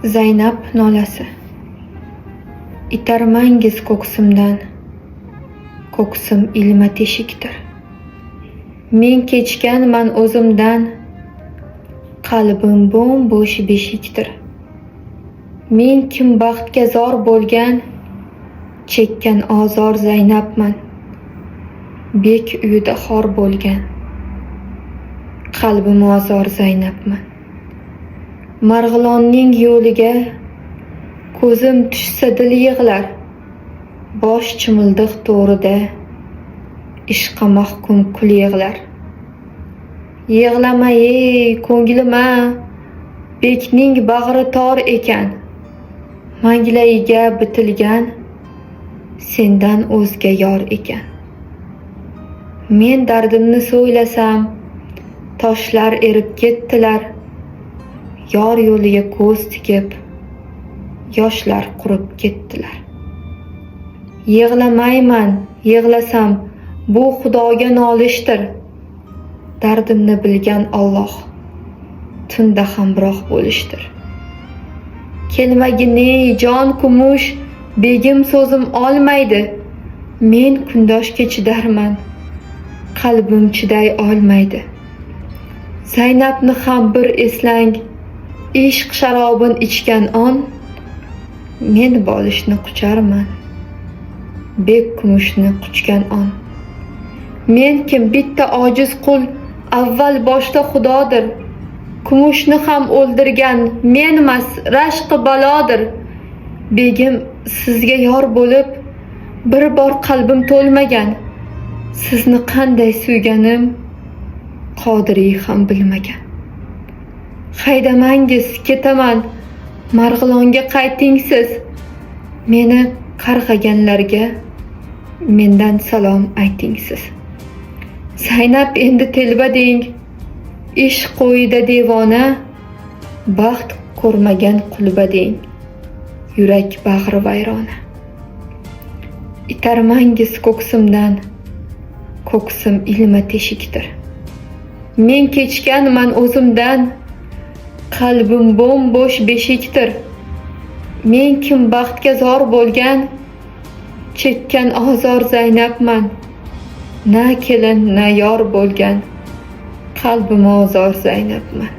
Zaynab nolasi. Itarmangiz ko'ksimdan, ko'ksim ilma teshikdir. Men kechganman o'zimdan, qalbim bo'sh beshikdir. Men kim baxtga zor bo'lgan, chekkan ozor Zaynabman. Bek uyida xor bo'lgan, qalbim ozor Zaynabman. Marg'ilonning yo'liga ko'zim tushsa dil yig'lar. Bosh chimildiq to'rida ishqa mahkum kul yig'lar. Yig'lama ey ko'nglima, bekning bag'ri tor ekan. Manglayiga bitilgan sendan o'zga yor ekan. Men dardimni so'ylasam, toshlar erib ketdilar. Yor yo'liga ko'z tikib, yoshlar qurib ketdilar. Yig'lamayman, yig'lasam, bu Xudoga nolishdir. Dardimni bilgan Alloh, tunda hamroh bo'lishdir. Kelmagin ey jon kumush, begim so'zim olmaydi. Men kundoshga chidarman, qalbim chiday olmaydi. Zaynabni ham bir eslang, ishq sharobin ichgan on. Men bolishni qucharman, bek kumushni quchgan on. Men kim bitta ojiz qul, avval boshda Xudodir. Kumushni ham o'ldirgan menmas, rashqi balodir. Begim sizga yor bo'lib, bir bor qalbim to'lmagan. Sizni qanday suyganim Qodiriy ham bilmagan. Haydamangiz, ketaman, Marg'ilonga qayting siz. Meni qarg'aganlarga mendan salom ayting siz. Zaynab endi telba deng, ishq qo'yida devona, baxt ko'rmagan qulba deng, yurak bag'ri vayrona. Itarmangiz ko'ksimdan, ko'ksim ilma teshikdir. Men kechganman o'zimdan, qalbim bo'sh beshikdir. Men kim baxtga zor bo'lgan, chekkan ozor Zaynabman. Na kelin, na yor bo'lgan, qalbim ozor Zaynabman.